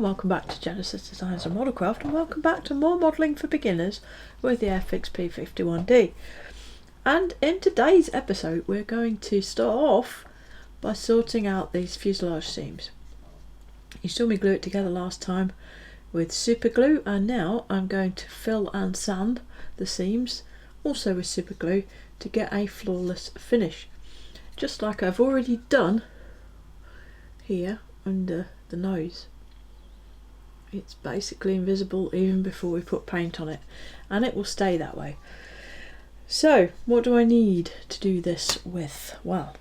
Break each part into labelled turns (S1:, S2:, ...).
S1: and welcome back to Genesis Designs and Modelcraft, and welcome back to more modelling for beginners with the Airfix P-51D. And in today's episode we're going to start off by sorting out these fuselage seams. You saw me glue it together last time with super glue, and now I'm going to fill and sand the seams also with super glue to get a flawless finish, just like I've already done here under the nose. It's basically invisible even before we put paint on it, and it will stay that way. So what do I need to do this with? Well,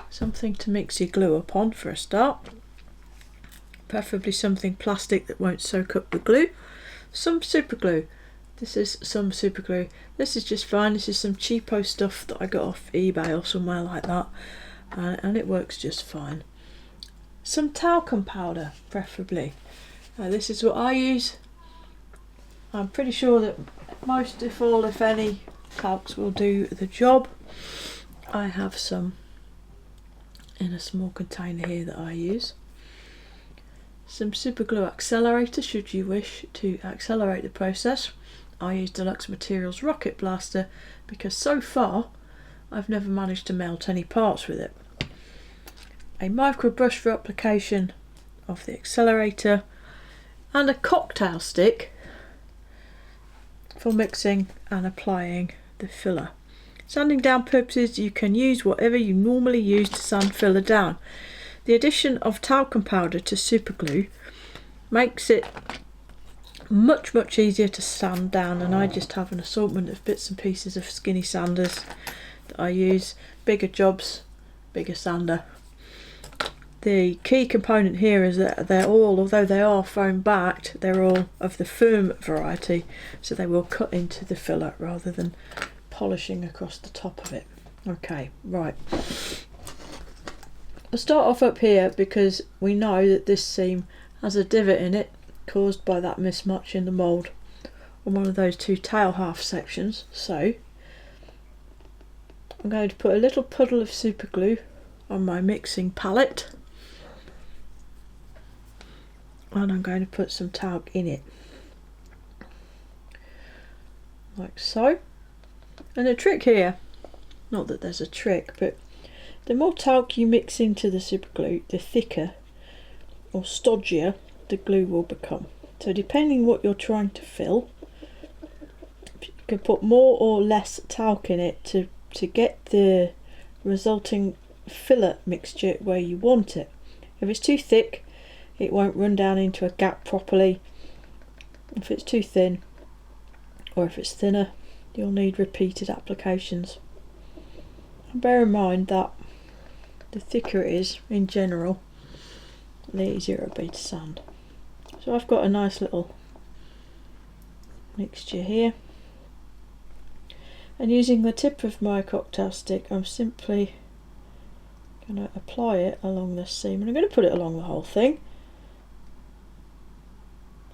S1: something to mix your glue upon for a start, preferably something plastic that won't soak up the glue. Some super glue. This is some super glue. This is just fine. This is some cheapo stuff that I got off eBay or somewhere like that, and it works just fine. Some talcum powder, preferably. This is what I use. I'm pretty sure that most, if all, if any, talcs will do the job. I have some in a small container here that I use. Some super glue accelerator should you wish to accelerate the process. I use Deluxe Materials Rocket Blaster because so far I've never managed to melt any parts with it. A micro brush for application of the accelerator, and a cocktail stick for mixing and applying the filler. Sanding down purposes, you can use whatever you normally use to sand filler down. The addition of talcum powder to super glue makes it much easier to sand down, and I just have an assortment of bits and pieces of skinny sanders that I use. Bigger jobs, bigger sander. The key component here is that they're all, although they are foam backed, they're all of the firm variety, so they will cut into the filler rather than polishing across the top of it. Okay, right. I'll start off up here because we know that this seam has a divot in it caused by that mismatch in the mould on one of those two tail half sections. So I'm going to put a little puddle of super glue on my mixing palette, and I'm going to put some talc in it, like so. And the trick here, not that there's a trick, but the more talc you mix into the super glue, the thicker or stodgier the glue will become. So depending what you're trying to fill, you can put more or less talc in it to get the resulting filler mixture where you want it. If it's too thick, it won't run down into a gap properly. If it's too thin, or if it's thinner, you'll need repeated applications. And bear in mind that the thicker it is in general, the easier it'll be to sand. So I've got a nice little mixture here, and using the tip of my cocktail stick, I'm simply going to apply it along this seam, and I'm going to put it along the whole thing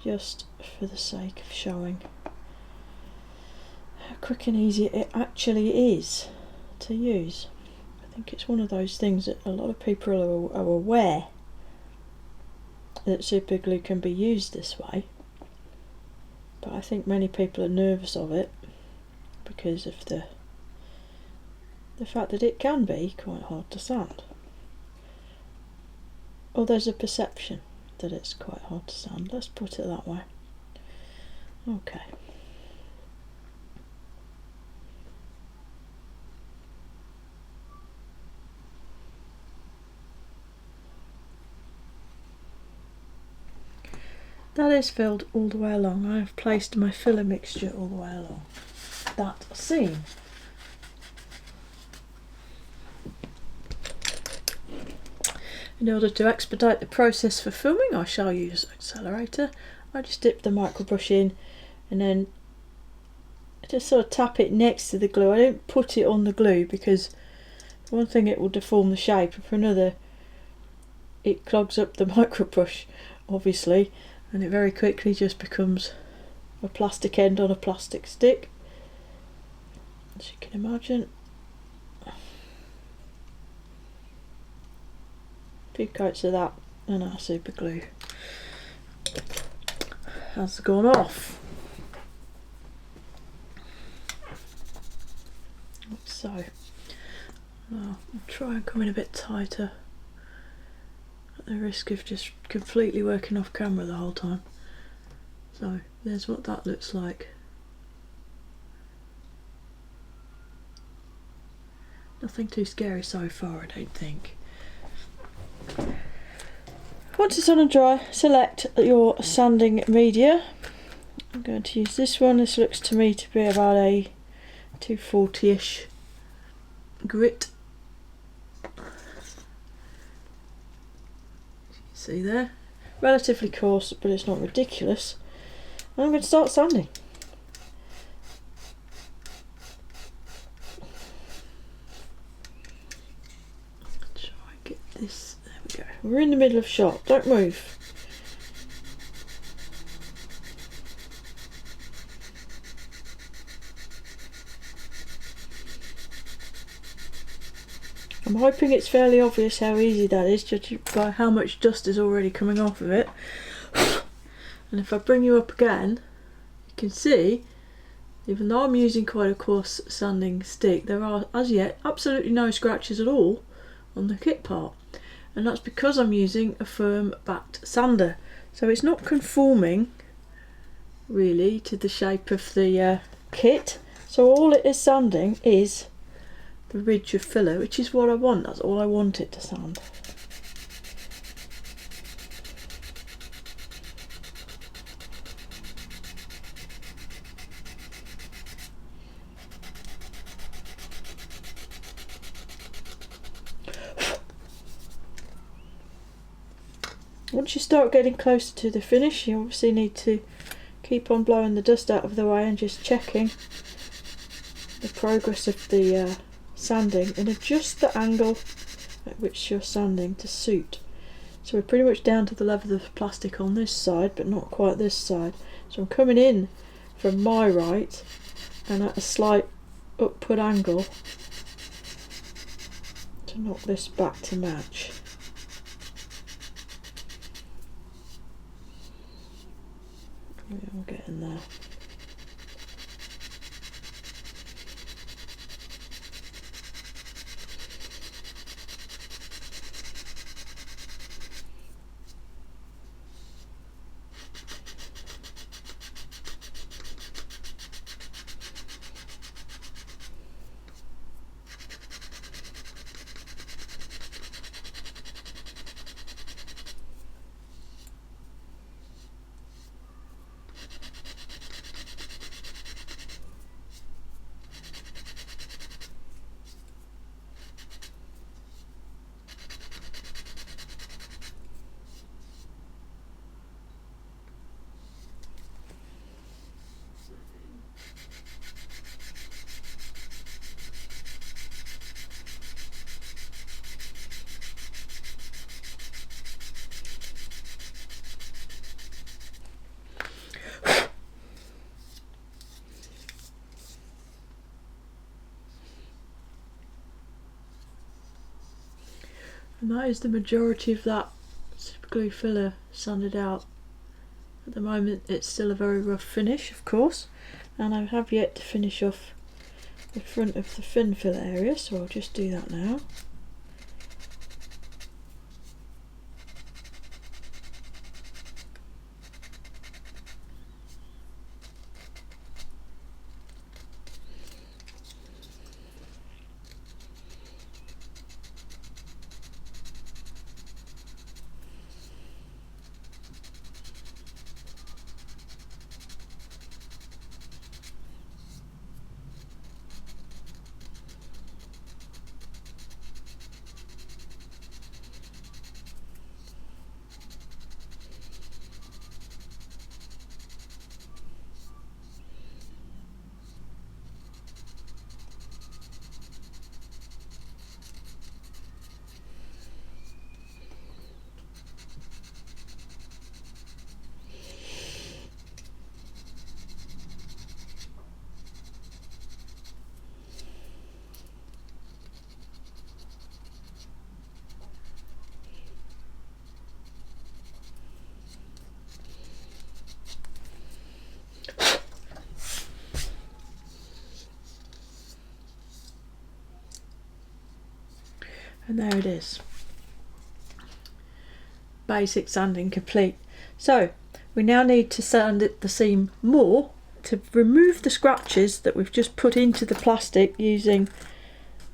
S1: just for the sake of showing how quick and easy it actually is to use. I think it's one of those things that a lot of people are aware that super glue can be used this way, but I think many people are nervous of it because of the fact that it can be quite hard to sand. Or there's a perception that it's quite hard to sand, let's put it that way. Okay. That is filled all the way along. I have placed my filler mixture all the way along that seam. In order to expedite the process for filming, I shall use accelerator. I just dip the micro brush in and then just sort of tap it next to the glue. I don't put it on the glue because for one thing it will deform the shape, and for another it clogs up the micro brush obviously, and it very quickly just becomes a plastic end on a plastic stick, as you can imagine. A few coats of that and our super glue. has gone off. So I'll try and come in a bit tighter at the risk of just completely working off camera the whole time. So there's what that looks like. Nothing too scary so far, I don't think. Once it's on and dry, select your sanding media. I'm going to use this one. This looks to me to be about a 240-ish grit. See there? Relatively coarse, but it's not ridiculous. And I'm going to start sanding. Try and get this. There we go. We're in the middle of shot. Don't move. I'm hoping it's fairly obvious how easy that is, judging by how much dust is already coming off of it. And if I bring you up again, you can see, even though I'm using quite a coarse sanding stick, there are as yet absolutely no scratches at all on the kit part. And that's because I'm using a firm backed sander. So it's not conforming really to the shape of the kit. So all it is sanding is the ridge of filler, which is what I want. That's all I want it to sand. Once you start getting closer to the finish, you obviously need to keep on blowing the dust out of the way and just checking the progress of the sanding, and adjust the angle at which you're sanding to suit. So we're pretty much down to the level of the plastic on this side, but not quite this side. So I'm coming in from my right and at a slight upward angle to knock this back to match. Yeah, we're getting there. And that is the majority of that super glue filler sanded out. At the moment it's still a very rough finish, of course, and I have yet to finish off the front of the fin filler area, so I'll just do that now. And there it is. Basic sanding complete. So we now need to sand the seam more to remove the scratches that we've just put into the plastic using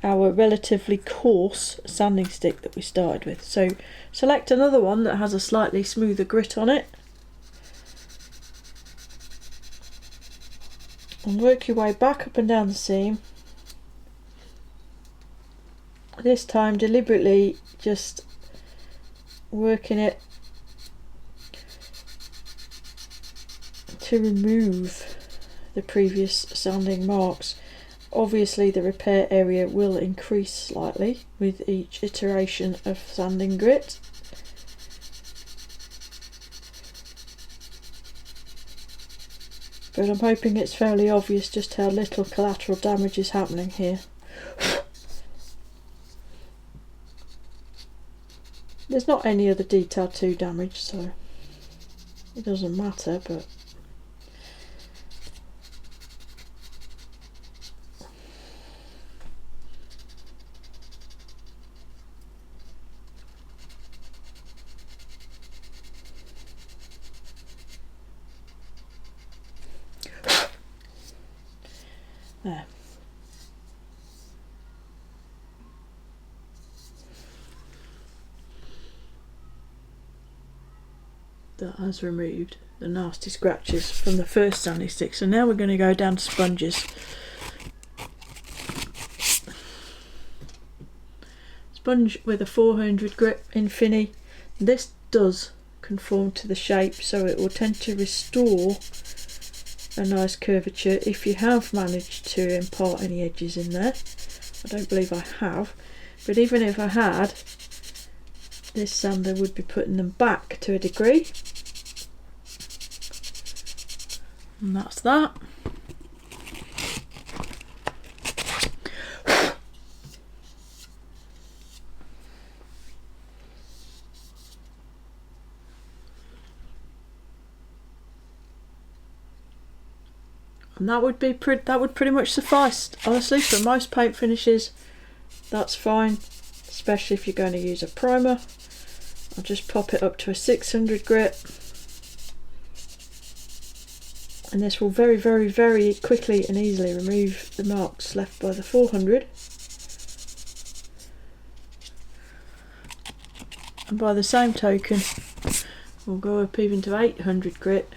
S1: our relatively coarse sanding stick that we started with. So select another one that has a slightly smoother grit on it and work your way back up and down the seam. This time deliberately just working it to remove the previous sanding marks. Obviously the repair area will increase slightly with each iteration of sanding grit. But I'm hoping it's fairly obvious just how little collateral damage is happening here. There's not any other detail to damage, so it doesn't matter, but there. That has removed the nasty scratches from the first sanding stick. So now we're going to go down to sponges. Sponge with a 400 grit Infini. This does conform to the shape, so it will tend to restore a nice curvature if you have managed to impart any edges in there. I don't believe I have, but even if I had, this sander would be putting them back to a degree. And that's that. And that would pretty much suffice, honestly, for most paint finishes. That's fine, especially if you're going to use a primer. I'll just pop it up to a 600 grit, and this will very, very, very quickly and easily remove the marks left by the 400. And by the same token, we'll go up even to 800 grit.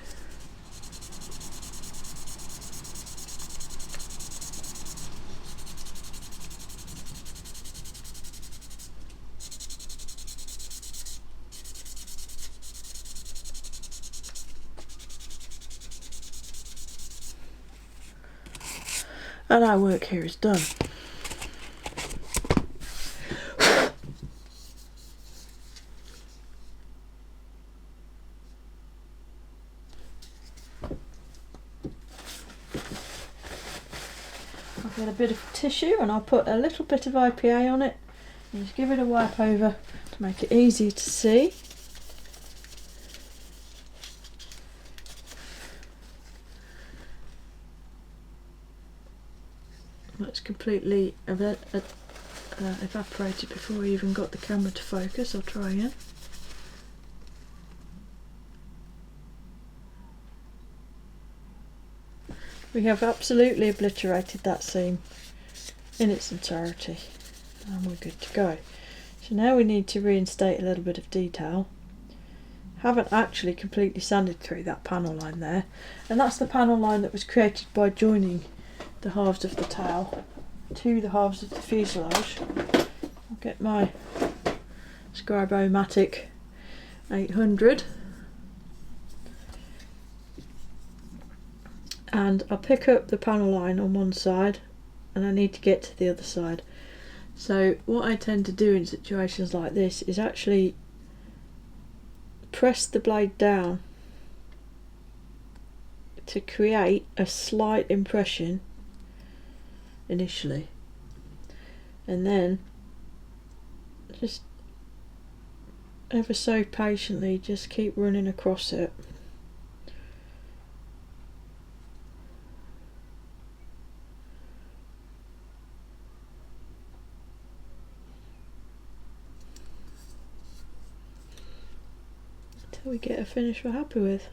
S1: And our work here is done. I'll get a bit of tissue and I'll put a little bit of IPA on it and just give it a wipe over to make it easier to see. That's completely evaporated before we even got the camera to focus. I'll try again. We have absolutely obliterated that seam in its entirety and we're good to go. So now we need to reinstate a little bit of detail. Haven't actually completely sanded through that panel line there, and that's the panel line that was created by joining the halves of the tail to the halves of the fuselage. I'll get my Scribo-matic 800 and I'll pick up the panel line on one side and I need to get to the other side. So what I tend to do in situations like this is actually press the blade down to create a slight impression initially, and then just ever so patiently just keep running across it. till we get a finish we're happy with.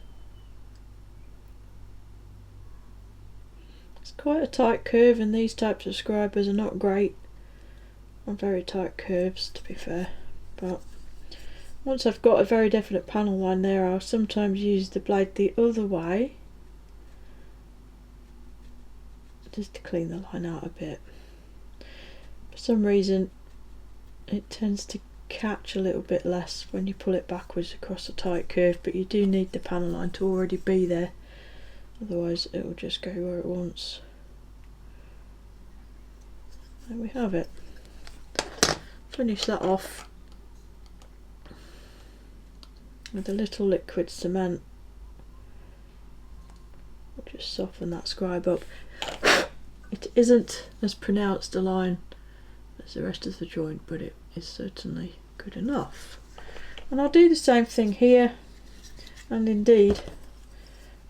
S1: It's quite a tight curve, and these types of scribers are not great on very tight curves, to be fair, but once I've got a very definite panel line there, I'll sometimes use the blade the other way just to clean the line out a bit. For some reason it tends to catch a little bit less when you pull it backwards across a tight curve, but you do need the panel line to already be there, otherwise it will just go where it wants. There we have it. Finish that off with a little liquid cement. We'll just soften that scribe up. It isn't as pronounced a line as the rest of the joint, but it is certainly good enough. And I'll do the same thing here, and indeed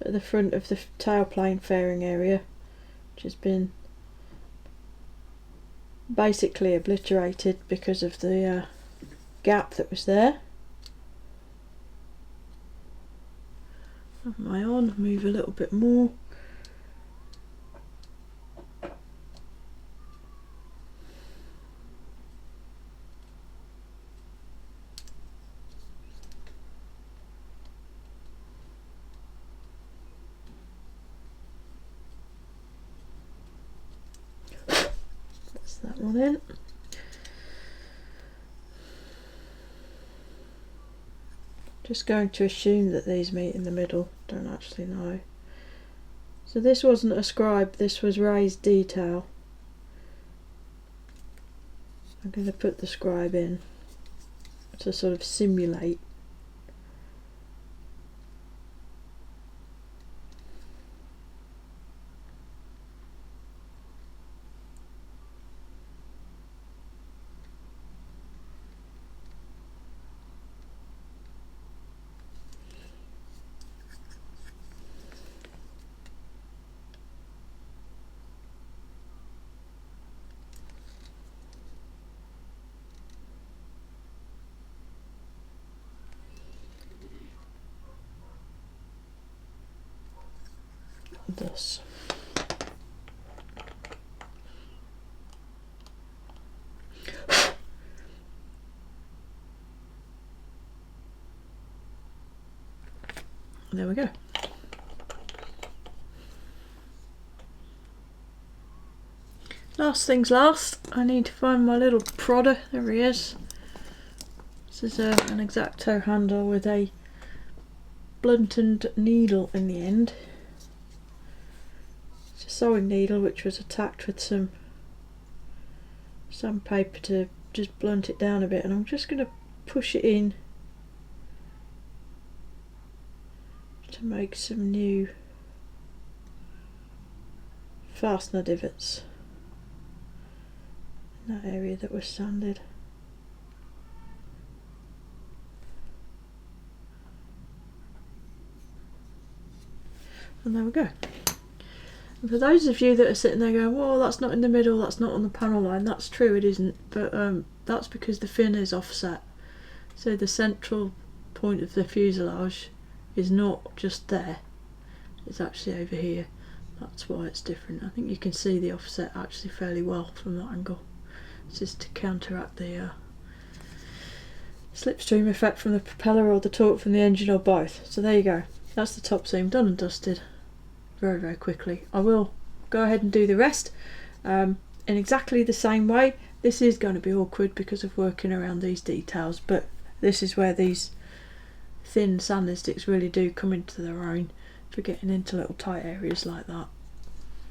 S1: at the front of the tailplane fairing area, which has been basically obliterated because of the gap that was there. Have my on, move a little bit more. That's that one in. Just going to assume that these meet in the middle, don't actually know. So this wasn't a scribe, this was raised detail. I'm going to put the scribe in to sort of simulate. This. There we go. Last things last, I need to find my little prodder. There he is. This is an X-Acto handle with a blunted needle in the end. Sewing needle which was attacked with some sandpaper to just blunt it down a bit, and I'm just going to push it in to make some new fastener divots in that area that was sanded. And there we go. And for those of you that are sitting there going, well, that's not in the middle, that's not on the panel line, that's true, it isn't, but that's because the fin is offset. So the central point of the fuselage is not just there, it's actually over here. That's why it's different. I think you can see the offset actually fairly well from that angle. It's just to counteract the slipstream effect from the propeller or the torque from the engine or both. So there you go, that's the top seam done and dusted. Very, very quickly. I will go ahead and do the rest in exactly the same way. This is going to be awkward because of working around these details, but this is where these thin sanding sticks really do come into their own for getting into little tight areas like that.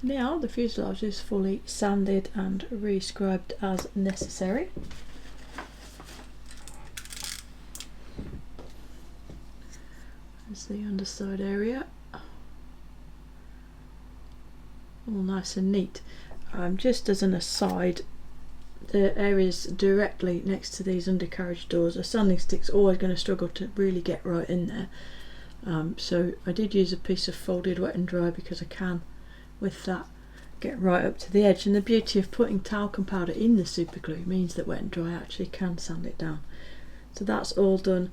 S1: Now the fuselage is fully sanded and re-scribed as necessary. There's the underside area. All nice and neat. Just as an aside, the areas directly next to these undercarriage doors, a sanding stick's always going to struggle to really get right in there. So I did use a piece of folded wet and dry because I can, with that, get right up to the edge. And the beauty of putting talcum powder in the super glue means that wet and dry actually can sand it down. So that's all done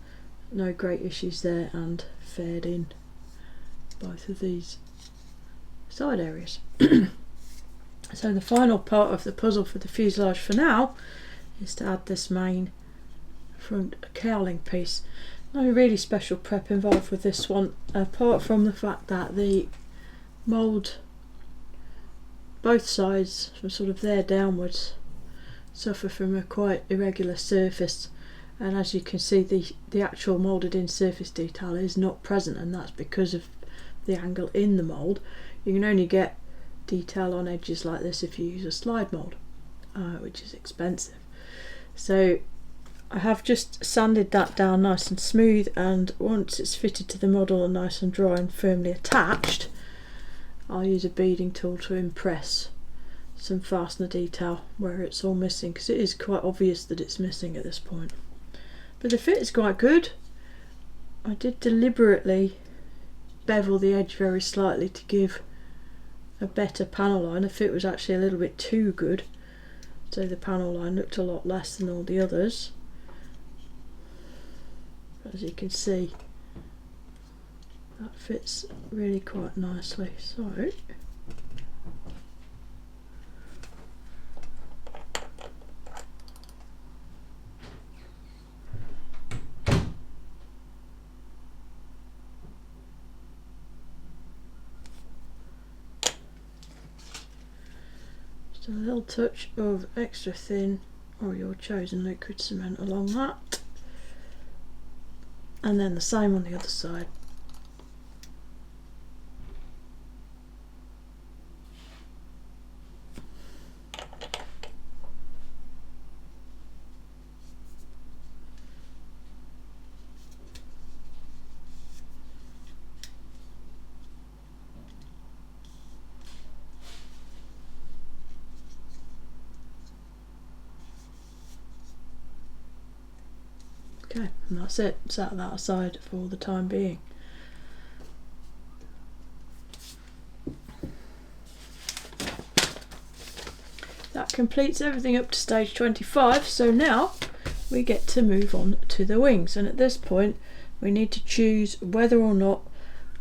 S1: no great issues there, and fared in both of these side areas. So the final part of the puzzle for the fuselage for now is to add this main front cowling piece. No really special prep involved with this one, apart from the fact that the mould, both sides from sort of there downwards, suffer from a quite irregular surface, and as you can see the actual moulded in surface detail is not present, and that's because of the angle in the mould. You can only get detail on edges like this if you use a slide mould, which is expensive. So I have just sanded that down nice and smooth, and once it's fitted to the model and nice and dry and firmly attached, I'll use a beading tool to impress some fastener detail where it's all missing, because it is quite obvious that it's missing at this point. But the fit is quite good. I did deliberately bevel the edge very slightly to give a better panel line. The fit was actually a little bit too good, so the panel line looked a lot less than all the others. As you can see, that fits really quite nicely. So just a little touch of extra thin or your chosen liquid cement along that, and then the same on the other side. Okay, and that's it. Set that aside for the time being. That completes everything up to stage 25, so now we get to move on to the wings, and at this point we need to choose whether or not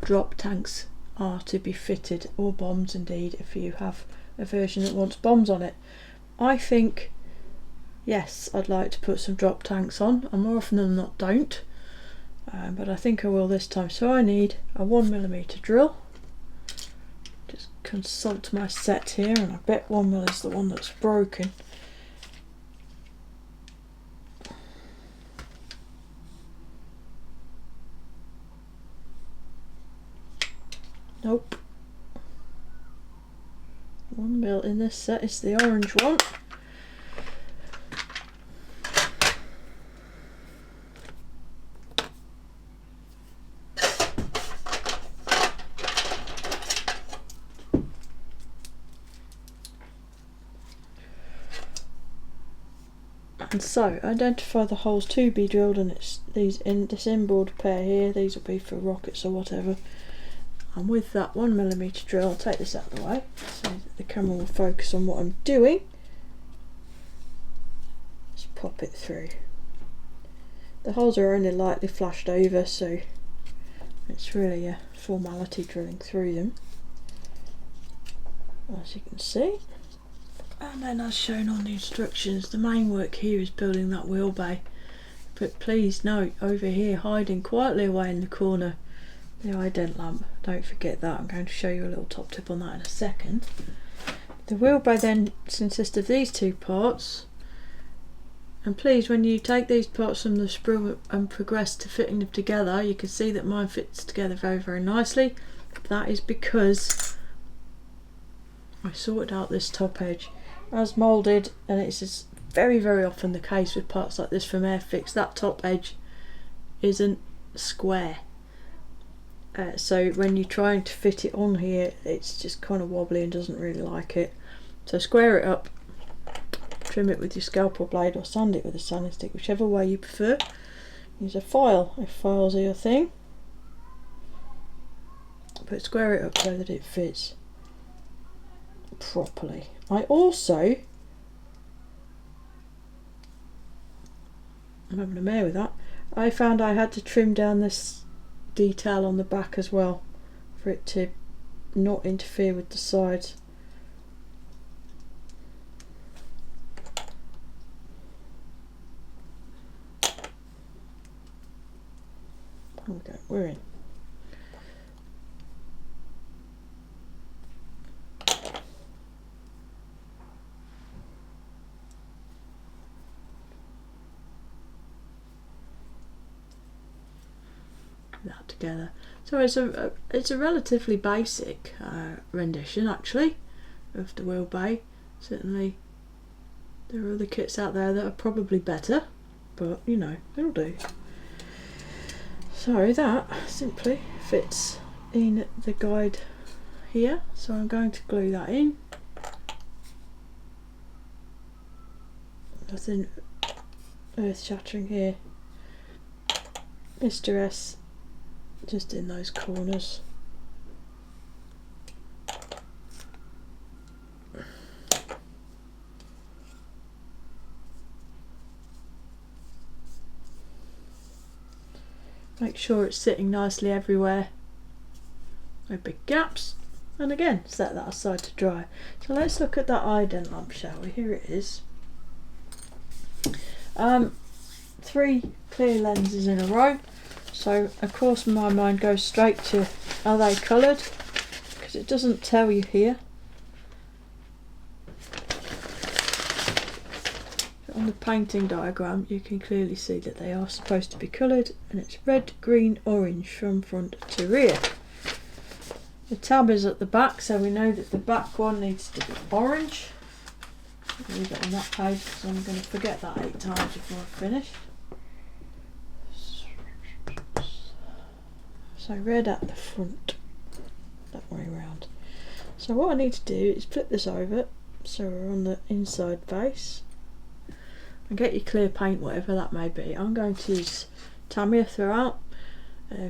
S1: drop tanks are to be fitted, or bombs indeed, if you have a version that wants bombs on it. I think yes, I'd like to put some drop tanks on. I more often than not don't, but I think I will this time. So I need a 1mm drill. Just consult my set here, and I bet 1mm is the one that's broken. Nope. 1mm in this set is the orange one. And so identify the holes to be drilled, and it's these in this inboard pair here. These will be for rockets or whatever. And with that 1mm drill, I'll take this out of the way so that the camera will focus on what I'm doing. Just pop it through. The holes are only lightly flashed over, so it's really a formality drilling through them, as you can see. And then, as shown on the instructions, the main work here is building that wheel bay. But please note, over here, hiding quietly away in the corner, the ident lamp. Don't forget that. I'm going to show you a little top tip on that in a second. The wheel bay then consists of these two parts. And please, when you take these parts from the sprue and progress to fitting them together, you can see that mine fits together very, very nicely. That is because I sorted out this top edge as moulded, and it's just very, very often the case with parts like this from Airfix. That top edge isn't square, so when you're trying to fit it on here, it's just kind of wobbly and doesn't really like it. So square it up, trim it with your scalpel blade, or sand it with a sanding stick, whichever way you prefer. Use a file if files are your thing, but square it up so that it fits properly. I'm having a mare with that. I found I had to trim down this detail on the back as well for it to not interfere with the sides. There we go, we're in. That together. So it's a relatively basic rendition actually of the wheel bay. Certainly there are other kits out there that are probably better, but you know, it'll do. So that simply fits in the guide here, so I'm going to glue that in. Nothing earth shattering here. Mr. S just in those corners. Make sure it's sitting nicely everywhere. No big gaps. And again, set that aside to dry. So let's look at that ident lamp, shall we? Here it is. 3 clear lenses in a row. So of course my mind goes straight to, are they coloured? Because it doesn't tell you here. On the painting diagram you can clearly see that they are supposed to be coloured, and it's red, green, orange from front to rear. The tab is at the back, so we know that the back one needs to be orange. I'll leave it on that page because I'm going to forget that 8 times before I finish. So red at the front, that way round. So what I need to do is flip this over so we're on the inside face, and get your clear paint, whatever that may be. I'm going to use Tamiya throughout,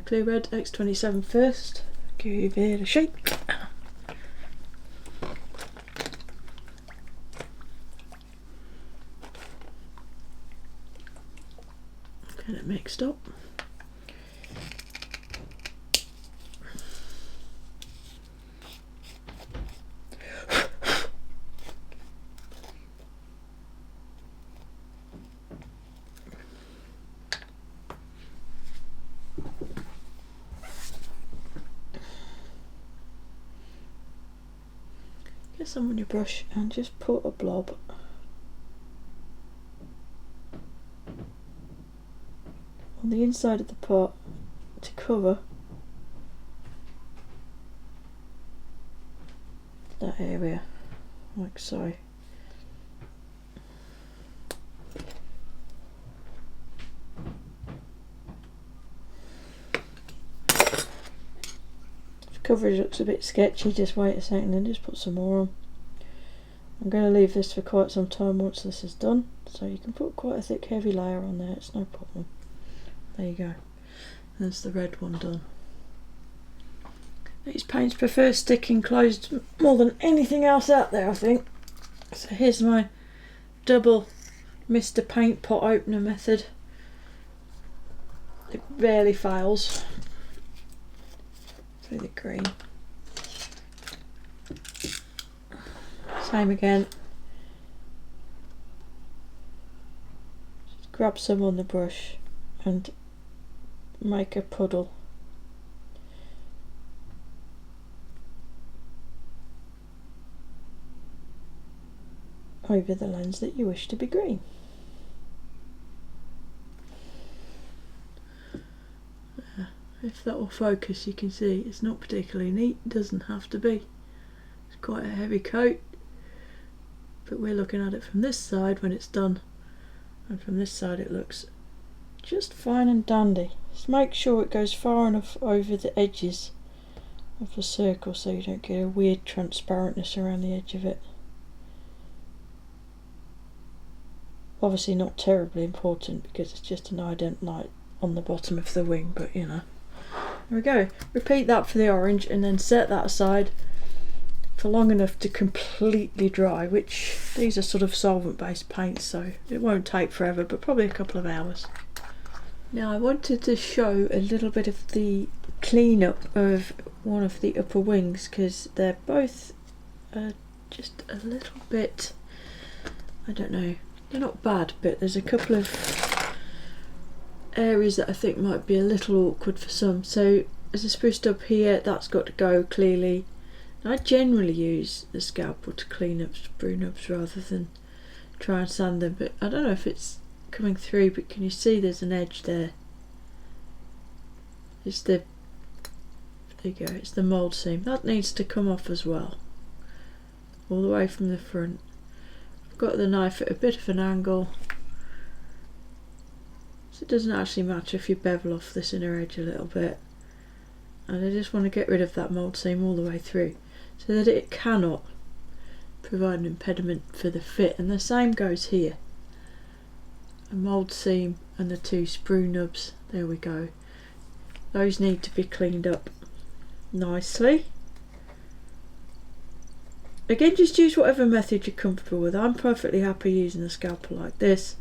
S1: clear red X27 first, give it a shake. Get it mixed up. Get some on your brush and just put a blob on the inside of the pot to cover that area, like so. Coverage looks a bit sketchy, just wait a second and just put some more on. I'm going to leave this for quite some time once this is done, so you can put quite a thick heavy layer on there, it's no problem. There you go, there's the red one done. These paints prefer sticking closed more than anything else out there, I think. So here's my double Mr. Paint pot opener method. It rarely fails. Through the green. Same again. Just grab some on the brush and make a puddle. Over the lens that you wish to be green. If that will focus, you can see it's not particularly neat, it doesn't have to be. It's quite a heavy coat, but we're looking at it from this side when it's done, and from this side it looks just fine and dandy. Just make sure it goes far enough over the edges of the circle so you don't get a weird transparentness around the edge of it. Obviously not terribly important because it's just an ident light on the bottom of the wing, but you know. There we go. Repeat that for the orange and then set that aside for long enough to completely dry, which these are sort of solvent based paints, so it won't take forever, but probably a couple of hours. Now I wanted to show a little bit of the cleanup of one of the upper wings, because they're both just a little bit, I don't know, they're not bad, but there's a couple of areas that I think might be a little awkward for some. So there's a spruce stub here, that's got to go clearly. I generally use the scalpel to clean up sprue nubs rather than try and sand them, but I don't know if it's coming through, but can you see there's an edge there? It's the, there you go, it's the mould seam. That needs to come off as well, all the way from the front. I've got the knife at a bit of an angle, so it doesn't actually matter if you bevel off this inner edge a little bit. And I just want to get rid of that mould seam all the way through, so that it cannot provide an impediment for the fit. And the same goes here. A mould seam and the two sprue nubs, there we go. Those need to be cleaned up nicely. Again, just use whatever method you're comfortable with. I'm perfectly happy using a scalpel like this.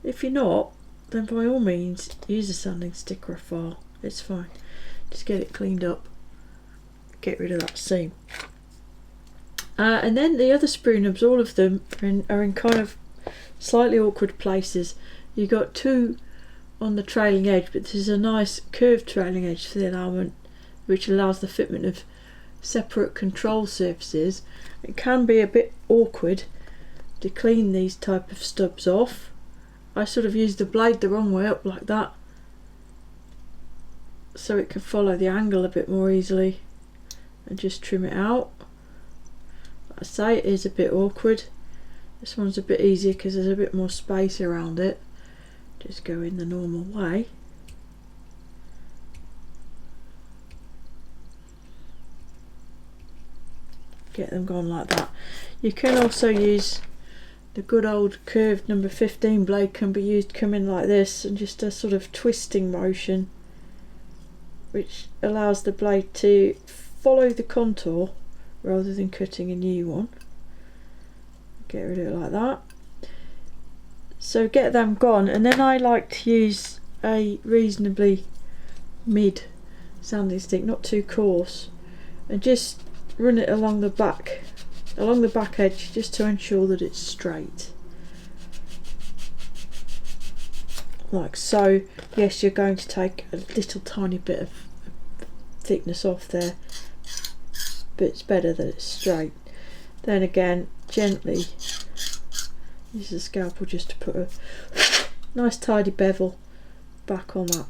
S1: If you're not, then by all means use a sanding stick or a file, it's fine. Just get it cleaned up, get rid of that seam. And then the other sprue nubs, all of them are in kind of slightly awkward places. You've got two on the trailing edge, but this is a nice curved trailing edge for the alignment, which allows the fitment of separate control surfaces. It can be a bit awkward to clean these type of stubs off. I sort of use the blade the wrong way up like that, so it can follow the angle a bit more easily, and just trim it out. I say it is a bit awkward. This one's a bit easier because there's a bit more space around it. Just go in the normal way. Get them gone like that. You can also use the good old curved number 15 blade, can be used come in like this, and just a sort of twisting motion, which allows the blade to follow the contour rather than cutting a new one. Get rid of it like that. So get them gone, and then I like to use a reasonably mid sanding stick, not too coarse, and just run it along the back edge, just to ensure that it's straight, like so. Yes, you're going to take a little tiny bit of thickness off there, but it's better that it's straight. Then again, gently use the scalpel just to put a nice tidy bevel back on that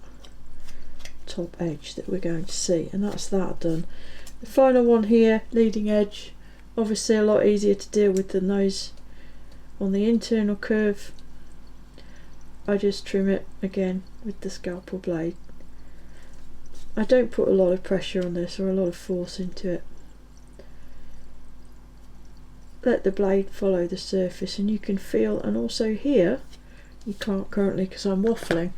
S1: top edge that we're going to see, and that's that done. The final one here, leading edge, obviously a lot easier to deal with than those on the internal curve. I just trim it again with the scalpel blade. I don't put a lot of pressure on this or a lot of force into it. Let the blade follow the surface, and you can feel, and also here, you can't currently because I'm waffling,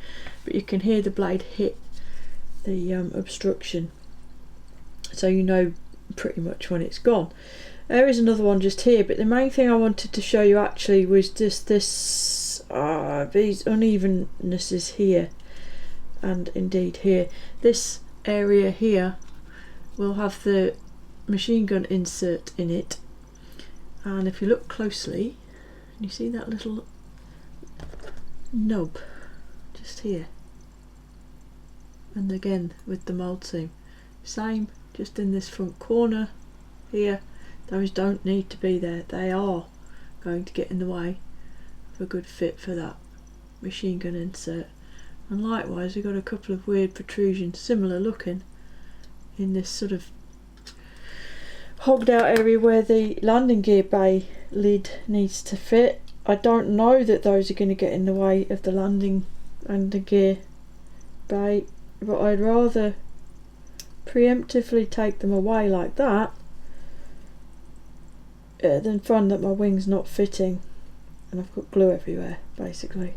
S1: but you can hear the blade hit the obstruction, so you know pretty much when it's gone. There is another one just here, but the main thing I wanted to show you actually was just these unevennesses here, and indeed here. This area here will have the machine gun insert in it, and if you look closely, you see that little nub just here, and again with the mould seam, same, just in this front corner here. Those don't need to be there, they are going to get in the way of a good fit for that machine gun insert. And likewise, we've got a couple of weird protrusions, similar looking, in this sort of hogged out area where the landing gear bay lid needs to fit. I don't know that those are going to get in the way of the landing gear bay, but I'd rather preemptively take them away like that than find that my wing's not fitting and I've got glue everywhere, basically.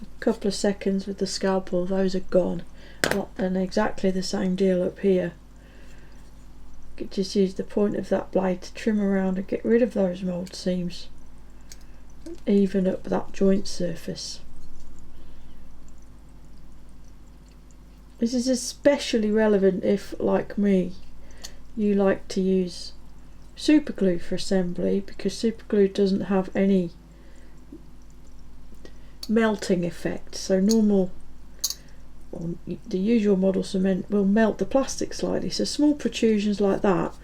S1: A couple of seconds with the scalpel, those are gone. And exactly the same deal up here. Just use the point of that blade to trim around and get rid of those mould seams, even up that joint surface. This is especially relevant if, like me, you like to use super glue for assembly, because super glue doesn't have any melting effect. So normal, or the usual model cement will melt the plastic slightly, so small protrusions like that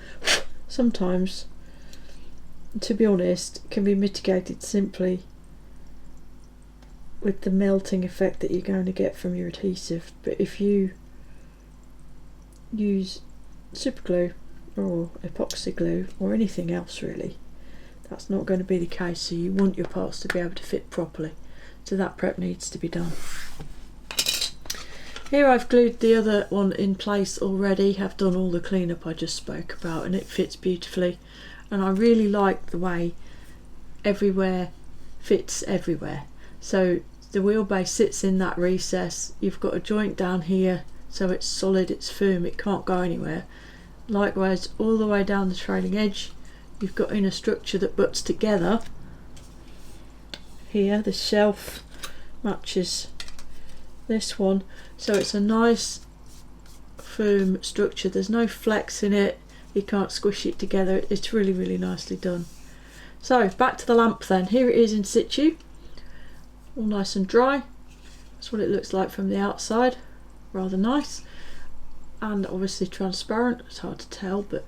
S1: sometimes, to be honest, can be mitigated simply with the melting effect that you're going to get from your adhesive. But if you use super glue or epoxy glue or anything else really, that's not going to be the case. So you want your parts to be able to fit properly, so that prep needs to be done. Here I've glued the other one in place already, have done all the cleanup I just spoke about, and it fits beautifully, and I really like the way everywhere fits everywhere. So the wheelbase sits in that recess, you've got a joint down here so it's solid, it's firm, it can't go anywhere. Likewise all the way down the trailing edge you've got inner structure that butts together. Here the shelf matches this one, so it's a nice firm structure, there's no flex in it, you can't squish it together, it's really, really nicely done. So back to the lamp then. Here it is in situ, all nice and dry. That's what it looks like from the outside, rather nice, and obviously transparent, it's hard to tell, but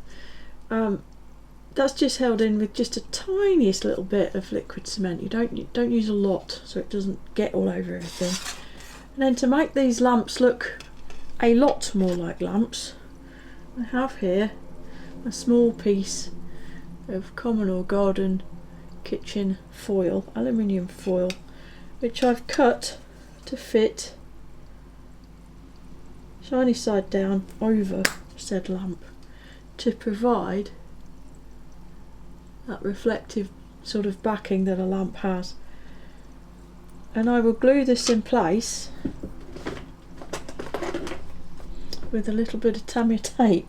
S1: that's just held in with just a tiniest little bit of liquid cement. You don't use a lot so it doesn't get all over everything. And then to make these lamps look a lot more like lamps, I have here a small piece of common or garden kitchen foil, aluminium foil, which I've cut to fit shiny side down over said lamp to provide that reflective sort of backing that a lamp has. And I will glue this in place with a little bit of Tamiya tape.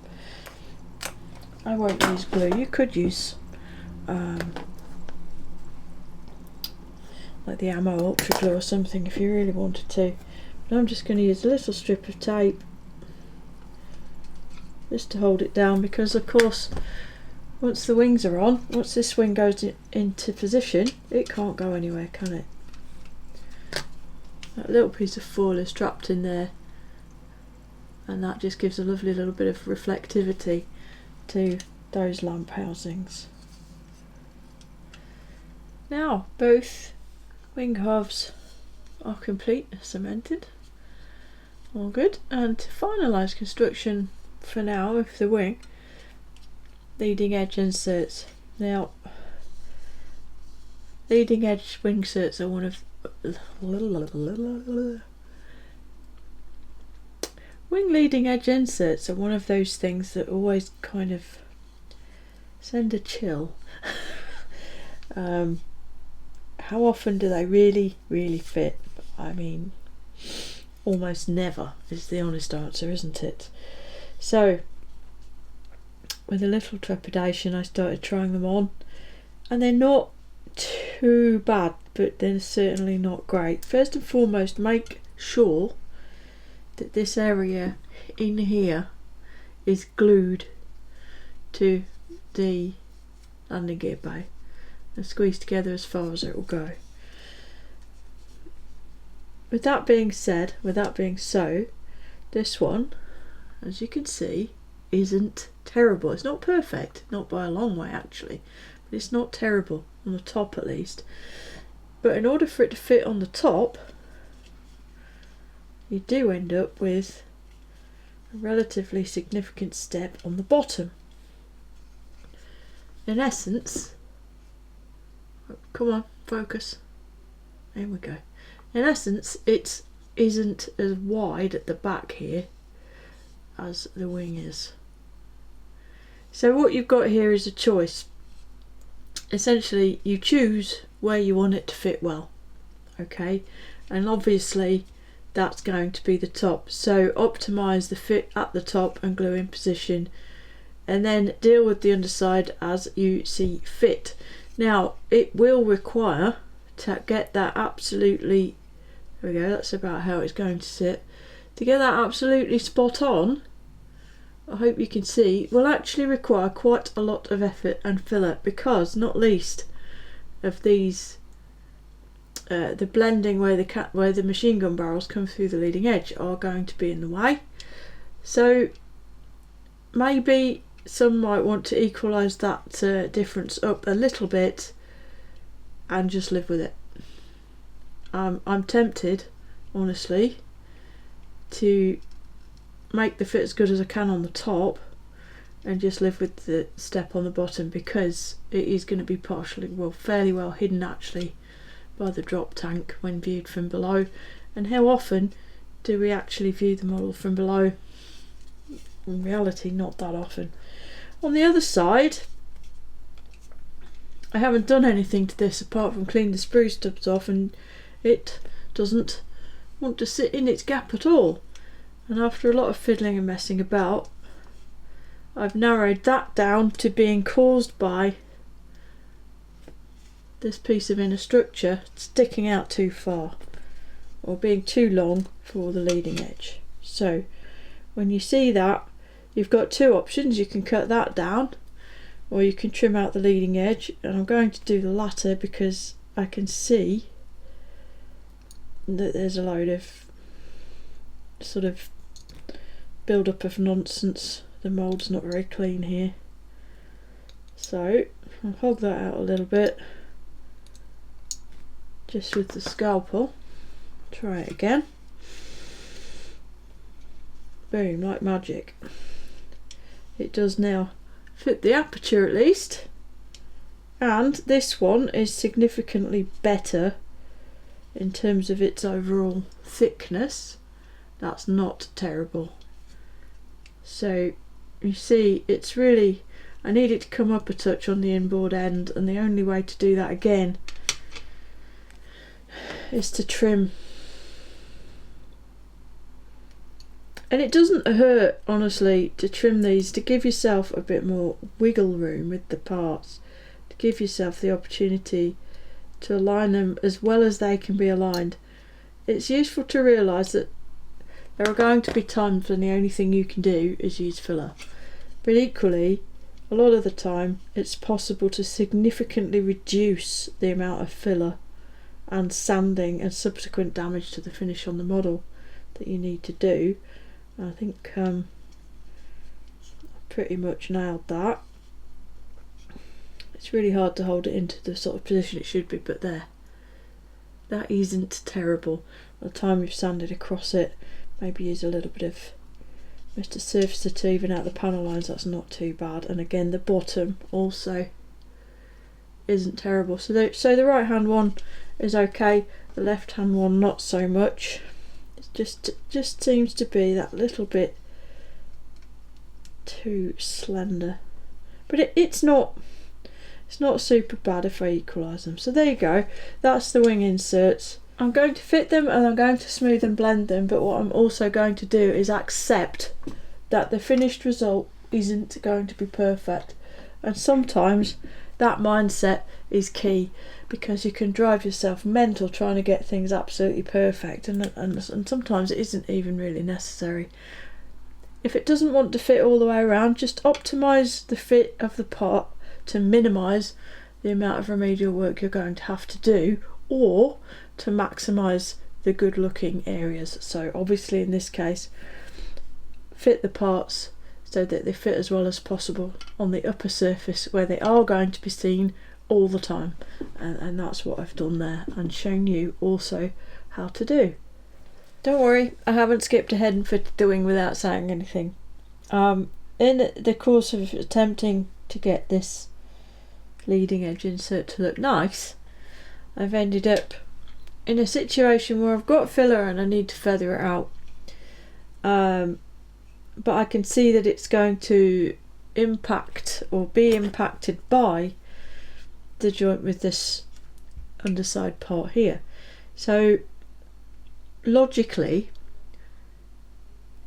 S1: I won't use glue, you could use like the Ammo Ultra Glue or something if you really wanted to, but I'm just going to use a little strip of tape just to hold it down, because of course once the wings are on, once this wing goes into position, it can't go anywhere, can it? That little piece of foil is trapped in there, and that just gives a lovely little bit of reflectivity to those lamp housings. Now both wing halves are complete, cemented, all good, and to finalise construction for now of the wing, leading edge inserts. Now leading edge wing inserts are one of wing leading edge inserts are one of those things that always kind of send a chill. How often do they really fit? I mean, almost never is the honest answer, isn't it? So with a little trepidation I started trying them on, and they're not too bad, but they're certainly not great. First and foremost, make sure that this area in here is glued to the landing gear bay and squeeze together as far as it will go. With that being said, with that being so, this one, as you can see, isn't terrible. It's not perfect, not by a long way actually, but it's not terrible on the top at least. But in order for it to fit on the top, you do end up with a relatively significant step on the bottom. In essence, come on, focus. There we go. In essence, it isn't as wide at the back here as the wing is. So what you've got here is a choice. Essentially, you choose where you want it to fit well. Okay, and obviously that's going to be the top. So optimize the fit at the top and glue in position, and then deal with the underside as you see fit. Now it will require to get that absolutely, there we go, that's about how it's going to sit, to get that absolutely spot on, I hope you can see, will actually require quite a lot of effort and filler, because not least of these, the blending where the machine gun barrels come through the leading edge are going to be in the way. So maybe some might want to equalise that difference up a little bit and just live with it. I'm tempted, honestly, to make the fit as good as I can on the top and just live with the step on the bottom, because it is going to be fairly well hidden actually by the drop tank when viewed from below. And how often do we actually view the model from below? In reality, not that often. On the other side, I haven't done anything to this apart from clean the sprue stubs off, and it doesn't want to sit in its gap at all. And after a lot of fiddling and messing about, I've narrowed that down to being caused by this piece of inner structure sticking out too far or being too long for the leading edge. So when you see that, you've got two options. You can cut that down or you can trim out the leading edge, and I'm going to do the latter because I can see that there's a load of sort of build up of nonsense. The mould's not very clean here, so I'll hog that out a little bit just with the scalpel. Try it again. Boom, like magic. It does now fit the aperture at least, and this one is significantly better in terms of its overall thickness. That's not terrible. So you see, it's really, I need it to come up a touch on the inboard end, and the only way to do that again is to trim. And it doesn't hurt, honestly, to trim these, to give yourself a bit more wiggle room with the parts, to give yourself the opportunity to align them as well as they can be aligned. It's useful to realise that there are going to be times when the only thing you can do is use filler, but equally a lot of the time it's possible to significantly reduce the amount of filler and sanding and subsequent damage to the finish on the model that you need to do. I think I pretty much nailed that. It's really hard to hold it into the sort of position it should be, but there, that isn't terrible. By the time you've sanded across it, maybe use a little bit of Mr. Surfacer to even out the panel lines, that's not too bad. And again, the bottom also isn't terrible. So the right hand one is okay, the left hand one not so much. It just seems to be that little bit too slender, but it's not super bad if I equalise them. So there you go, that's the wing inserts. I'm going to fit them and I'm going to smooth and blend them, but what I'm also going to do is accept that the finished result isn't going to be perfect, and sometimes that mindset is key, because you can drive yourself mental trying to get things absolutely perfect, and sometimes it isn't even really necessary. If it doesn't want to fit all the way around, just optimise the fit of the part to minimise the amount of remedial work you're going to have to do, or to maximise the good looking areas. So obviously in this case, fit the parts so that they fit as well as possible on the upper surface where they are going to be seen all the time, and that's what I've done there and shown you also how to do. Don't worry, I haven't skipped ahead and fitted the wing without saying anything. In the course of attempting to get this leading edge insert to look nice, I've ended up in a situation where I've got filler and I need to feather it out, but I can see that it's going to impact or be impacted by the joint with this underside part here. So logically,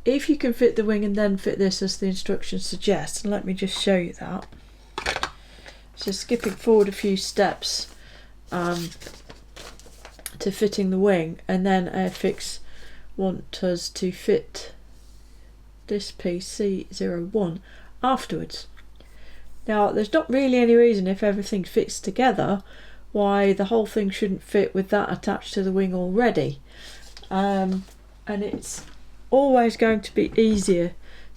S1: if you can fit the wing and then fit this as the instructions suggest, and let me just show you that. So skipping forward a few steps to fitting the wing, and then Airfix want us to fit this piece C01 afterwards. Now there's not really any reason, if everything fits together, why the whole thing shouldn't fit with that attached to the wing already. And it's always going to be easier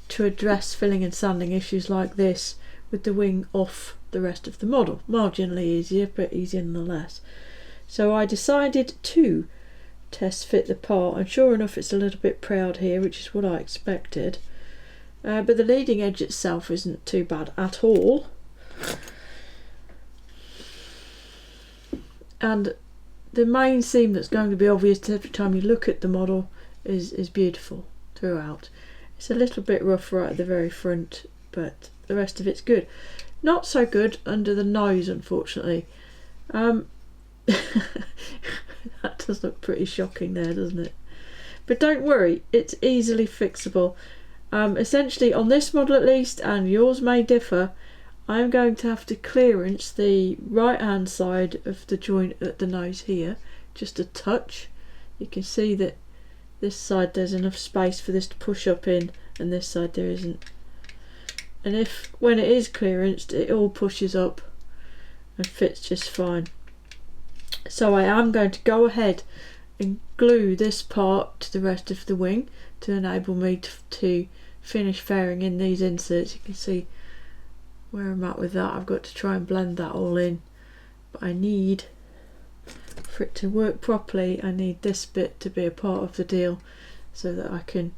S1: to address filling and sanding issues like this with the wing off the rest of the model. Marginally easier, but easier nonetheless. So I decided to test fit the part, and sure enough it's a little bit proud here, which is what I expected. But the leading edge itself isn't too bad at all. And the main seam that's going to be obvious every time you look at the model is beautiful throughout. It's a little bit rough right at the very front, but the rest of it's good. Not so good under the nose, unfortunately. That does look pretty shocking there, doesn't it? But don't worry, it's easily fixable. Essentially, on this model at least, and yours may differ, I'm going to have to clearance the right hand side of the joint at the nose here, just a touch. You can see that this side there's enough space for this to push up in, and this side there isn't. And if, when it is clearanced, it all pushes up and fits just fine. So I am going to go ahead and glue this part to the rest of the wing to enable me to finish fairing in these inserts. You can see where I'm at with that. I've got to try and blend that all in, but I need, for it to work properly, I need this bit to be a part of the deal so that I can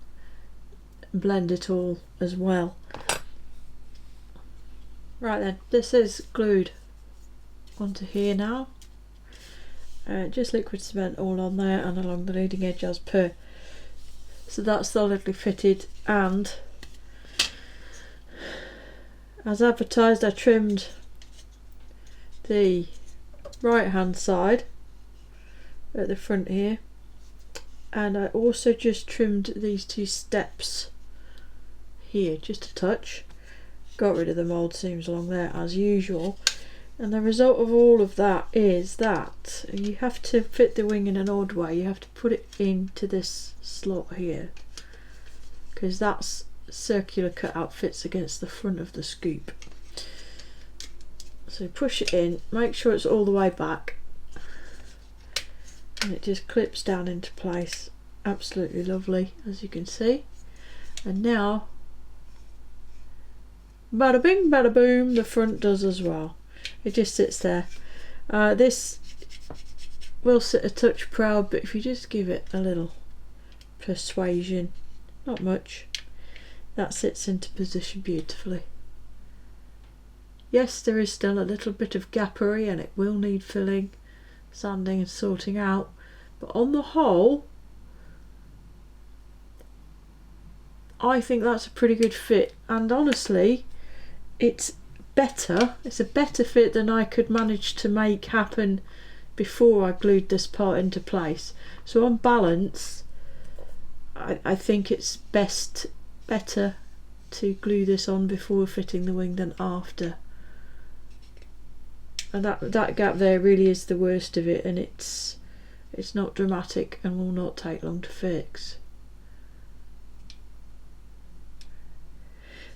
S1: blend it all as well. Right then, this is glued onto here now. Just liquid cement all on there and along the leading edge as per. So that's solidly fitted, and as advertised I trimmed the right hand side at the front here, and I also just trimmed these two steps here just a touch. Got rid of the mould seams along there as usual. And the result of all of that is that you have to fit the wing in an odd way. You have to put it into this slot here, because that's circular cutout fits against the front of the scoop. So push it in, make sure it's all the way back, and it just clips down into place. Absolutely lovely, as you can see. And now, bada bing bada boom, the front does as well. It just sits there. This will sit a touch proud, but if you just give it a little persuasion, not much, that sits into position beautifully. Yes, there is still a little bit of gappery and it will need filling, sanding and sorting out, but on the whole I think that's a pretty good fit, and honestly it's a better fit than I could manage to make happen before I glued this part into place. So on balance, I think it's better to glue this on before fitting the wing than after. And that gap there really is the worst of it, and it's not dramatic and will not take long to fix.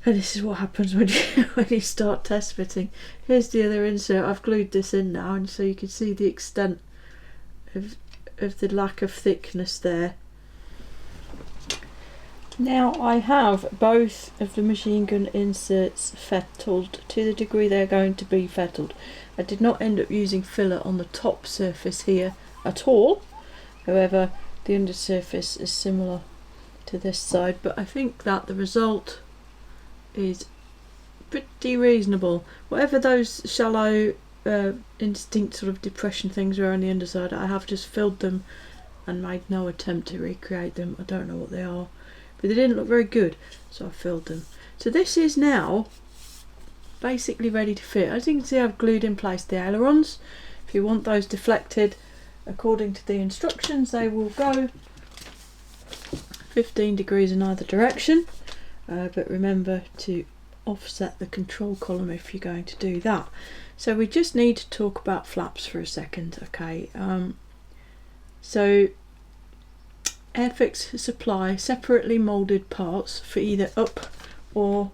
S1: And this is what happens when you start test fitting. Here's the other insert. I've glued this in now, and so you can see the extent of the lack of thickness there. Now I have both of the machine gun inserts fettled to the degree they're going to be fettled. I did not end up using filler on the top surface here at all. However, the undersurface is similar to this side, but I think that the result is pretty reasonable. Whatever those shallow indistinct sort of depression things were on the underside, I have just filled them and made no attempt to recreate them. I don't know what they are, but they didn't look very good, so I filled them. So this is now basically ready to fit. As you can see, I've glued in place the ailerons. If you want those deflected according to the instructions, they will go 15 degrees in either direction. But remember to offset the control column if you're going to do that. So we just need to talk about flaps for a second, okay? So Airfix supply separately moulded parts for either up or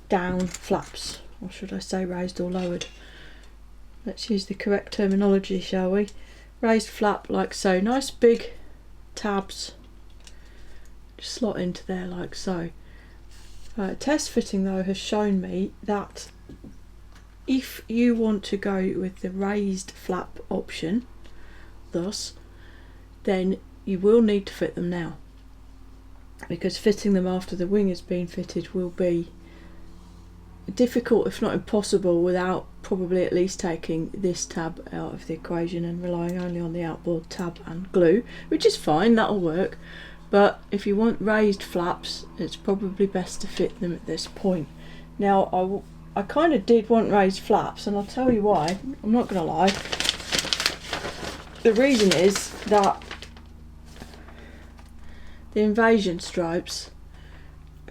S1: down flaps, or should I say raised or lowered. Let's use the correct terminology, shall we? Raised flap like so, nice big tabs, just slot into there like so. Test fitting though has shown me that if you want to go with the raised flap option, thus, then you will need to fit them now, because fitting them after the wing has been fitted will be difficult, if not impossible, without probably at least taking this tab out of the equation and relying only on the outboard tab and glue, which is fine, that'll work. But if you want raised flaps, it's probably best to fit them at this point. Now I kind of did want raised flaps, and I'll tell you why. I'm not going to lie. The reason is that the invasion stripes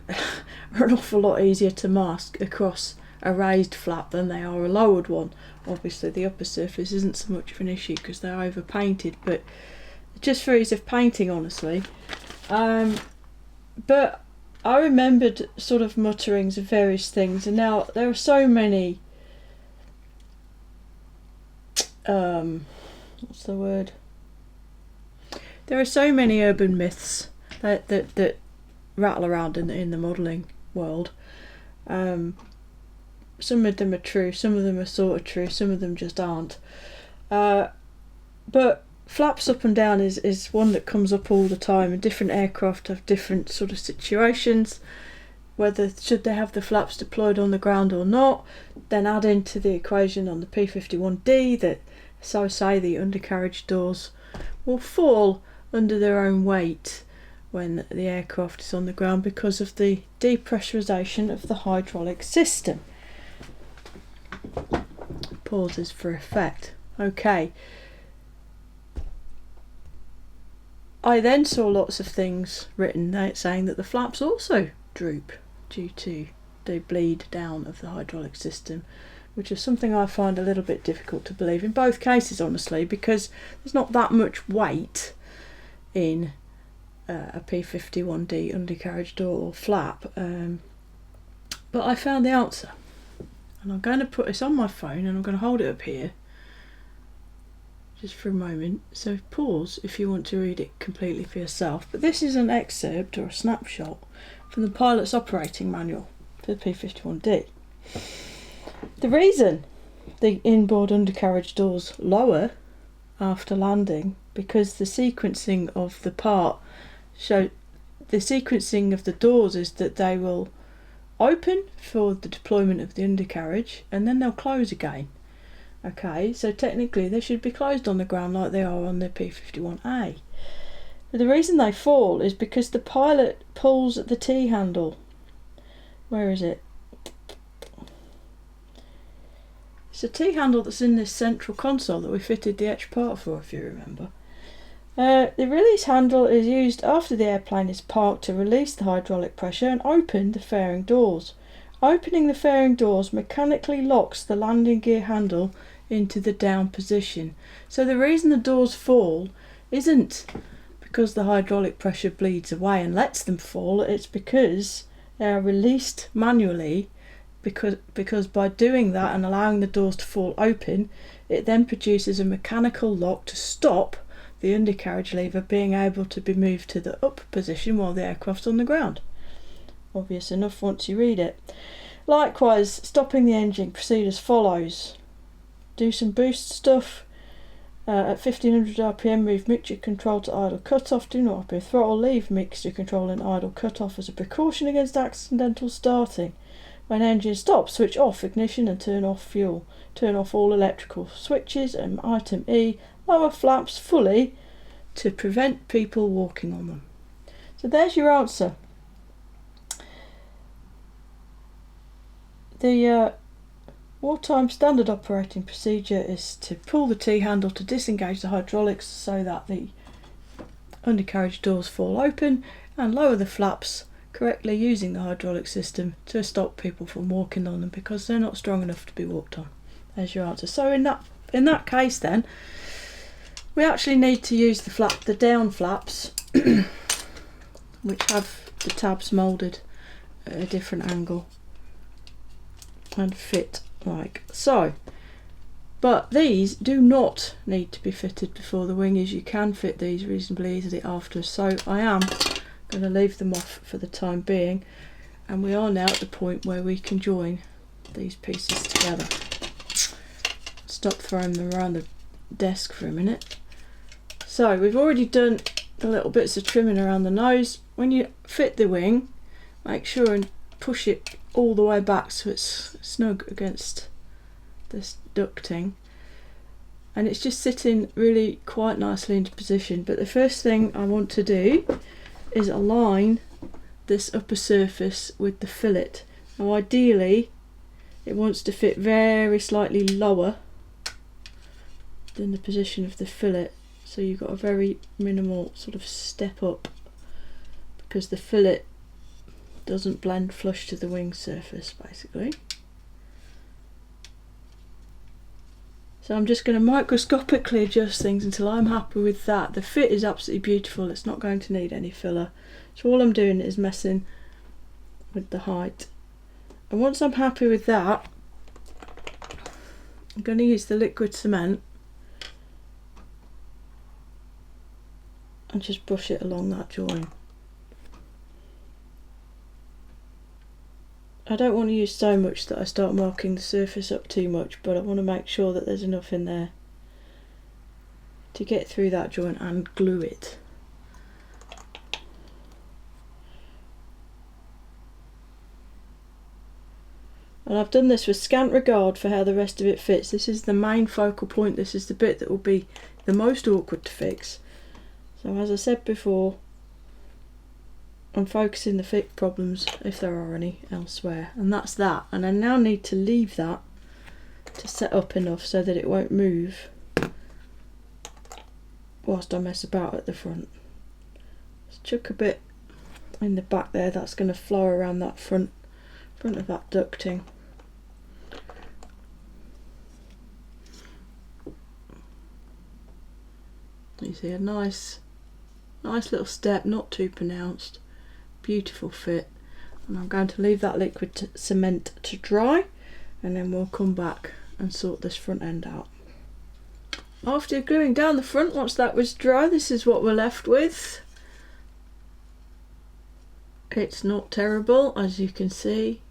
S1: are an awful lot easier to mask across a raised flap than they are a lowered one. Obviously the upper surface isn't so much of an issue because they're over painted, but just for ease of painting, honestly. But I remembered sort of mutterings of various things, and now there are so many what's the word? There are so many urban myths that rattle around in the modelling world. Some of them are true, some of them are sort of true, some of them just aren't. But flaps up and down is one that comes up all the time, and different aircraft have different sort of situations, whether should they have the flaps deployed on the ground or not. Then add into the equation on the P-51D that so say the undercarriage doors will fall under their own weight when the aircraft is on the ground because of the depressurisation of the hydraulic system. Pauses for effect. Okay. I then saw lots of things written saying that the flaps also droop due to the bleed down of the hydraulic system, which is something I find a little bit difficult to believe in both cases, honestly, because there's not that much weight in a P-51D undercarriage door or flap. But I found the answer, and I'm going to put this on my phone and I'm going to hold it up here just for a moment, so pause if you want to read it completely for yourself. But this is an excerpt or a snapshot from the pilot's operating manual for the P-51D. The reason the inboard undercarriage doors lower after landing, because the sequencing of the part the sequencing of the doors is that they will open for the deployment of the undercarriage and then they'll close again. Okay, so technically they should be closed on the ground like they are on the P-51A. But the reason they fall is because the pilot pulls at the T-handle. Where is it? It's a T-handle that's in this central console that we fitted the etch part for, if you remember. The release handle is used after the airplane is parked to release the hydraulic pressure and open the fairing doors. Opening the fairing doors mechanically locks the landing gear handle into the down position. So the reason the doors fall isn't because the hydraulic pressure bleeds away and lets them fall, it's because they are released manually, because by doing that and allowing the doors to fall open, it then produces a mechanical lock to stop the undercarriage lever being able to be moved to the up position while the aircraft's on the ground. Obvious enough once you read it. Likewise, stopping the engine proceed as follows. Do some boost stuff. At 1500 RPM, move mixture control to idle cutoff. Do not open throttle. Leave mixture control in idle cutoff as a precaution against accidental starting. When engine stops, switch off ignition and turn off fuel. Turn off all electrical switches. And item E, lower flaps fully to prevent people walking on them. So there's your answer. The wartime standard operating procedure is to pull the T-handle to disengage the hydraulics so that the undercarriage doors fall open, and lower the flaps correctly using the hydraulic system to stop people from walking on them because they're not strong enough to be walked on. There's your answer. So in that case then, we actually need to use the down flaps which have the tabs moulded at a different angle and fit like so. But these do not need to be fitted before the wing, as you can fit these reasonably easily after. So I am going to leave them off for the time being, and we are now at the point where we can join these pieces together. Stop throwing them around the desk for a minute. So we've already done the little bits of trimming around the nose. When you fit the wing, make sure and push it all the way back so it's snug against this ducting, and it's just sitting really quite nicely into position. But the first thing I want to do is align this upper surface with the fillet. Now ideally it wants to fit very slightly lower than the position of the fillet, so you've got a very minimal sort of step up, because the fillet doesn't blend flush to the wing surface basically. So I'm just going to microscopically adjust things until I'm happy with that. The fit is absolutely beautiful, it's not going to need any filler. So all I'm doing is messing with the height. And once I'm happy with that, I'm going to use the liquid cement and just brush it along that join. I don't want to use so much that I start marking the surface up too much, but I want to make sure that there's enough in there to get through that joint and glue it. And I've done this with scant regard for how the rest of it fits. This is the main focal point, this is the bit that will be the most awkward to fix. So as I said before, I'm focusing the fit problems, if there are any, elsewhere, and that's that. And I now need to leave that to set up enough so that it won't move whilst I mess about at the front. Just chuck a bit in the back there, that's going to flow around that front of that ducting. You see a nice little step, not too pronounced. Beautiful fit. And I'm going to leave that liquid cement to dry, and then we'll come back and sort this front end out. After gluing down the front, once that was dry, this is what we're left with. It's not terrible, as you can see.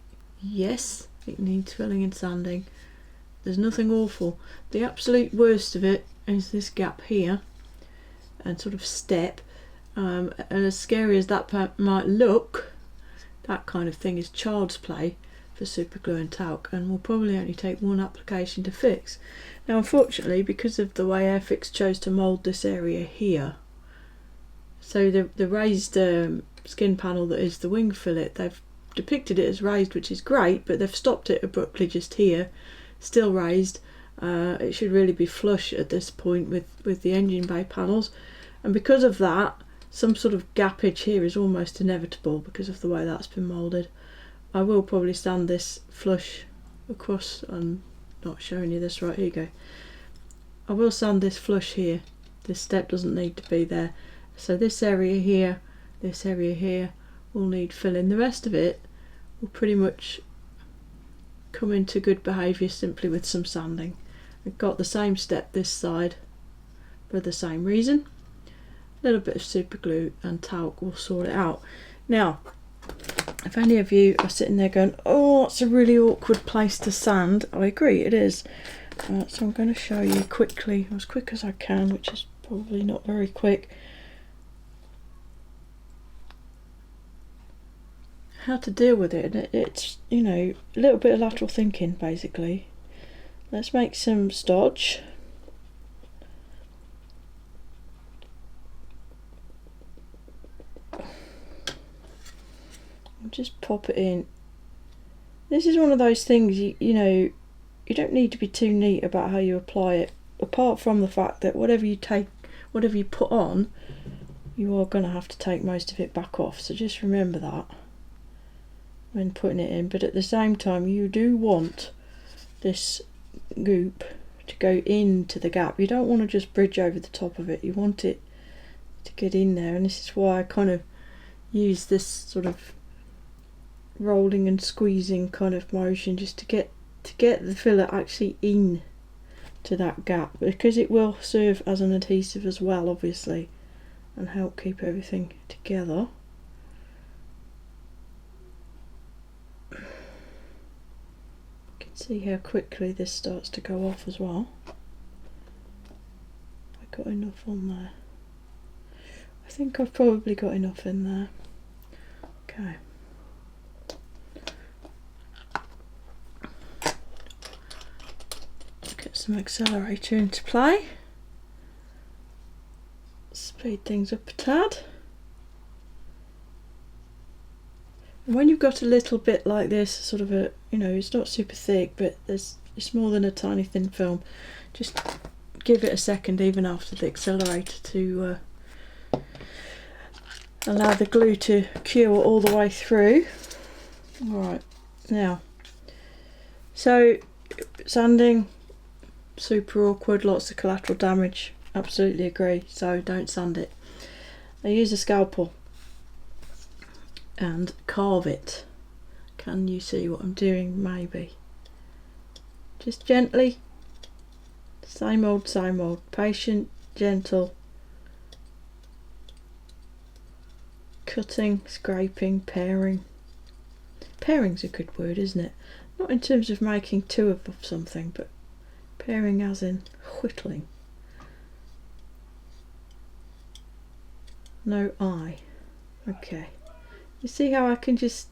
S1: Yes, it needs filling and sanding. There's nothing awful. The absolute worst of it is this gap here and sort of step. And as scary as that might look, that kind of thing is child's play for super glue and talc, and will probably only take one application to fix. Now unfortunately, because of the way Airfix chose to mould this area here, so the raised skin panel that is the wing fillet, they've depicted it as raised, which is great, but they've stopped it abruptly just here, still raised. It should really be flush at this point with the engine bay panels, and because of that, some sort of gappage here is almost inevitable because of the way that's been moulded. I will probably sand this flush across. I'm not showing you this, right, here you go. I will sand this flush here. This step doesn't need to be there. So this area here will need filling. The rest of it will pretty much come into good behaviour simply with some sanding. I've got the same step this side for the same reason. A little bit of super glue and talc will sort it out. Now, if any of you are sitting there going, oh, it's a really awkward place to sand, I agree, it is. So I'm going to show you quickly, as quick as I can, which is probably not very quick, how to deal with it. And it's, you know, a little bit of lateral thinking basically. Let's make some stodge. Just pop it in. This is one of those things you know, you don't need to be too neat about how you apply it, apart from the fact that whatever you put on, you are going to have to take most of it back off, so just remember that when putting it in. But at the same time, you do want this goop to go into the gap. You don't want to just bridge over the top of it, you want it to get in there, and this is why I kind of use this sort of rolling and squeezing kind of motion just to get the filler actually in to that gap, because it will serve as an adhesive as well, obviously, and help keep everything together. You can see how quickly this starts to go off as well. I got enough on there. I think I've probably got enough in there. Okay. Get some accelerator into play. Speed things up a tad. And when you've got a little bit like this, sort of a, you know, it's not super thick, but it's more than a tiny thin film, just give it a second even after the accelerator to allow the glue to cure all the way through. Alright, now, so sanding, super awkward, lots of collateral damage, absolutely agree, so don't sand it. I use a scalpel and carve it. Can you see what I'm doing? Maybe. Just gently, same old, patient, gentle, cutting, scraping, paring. Paring's a good word, isn't it? Not in terms of making two of something, but paring as in whittling. No eye. Okay. You see how I can just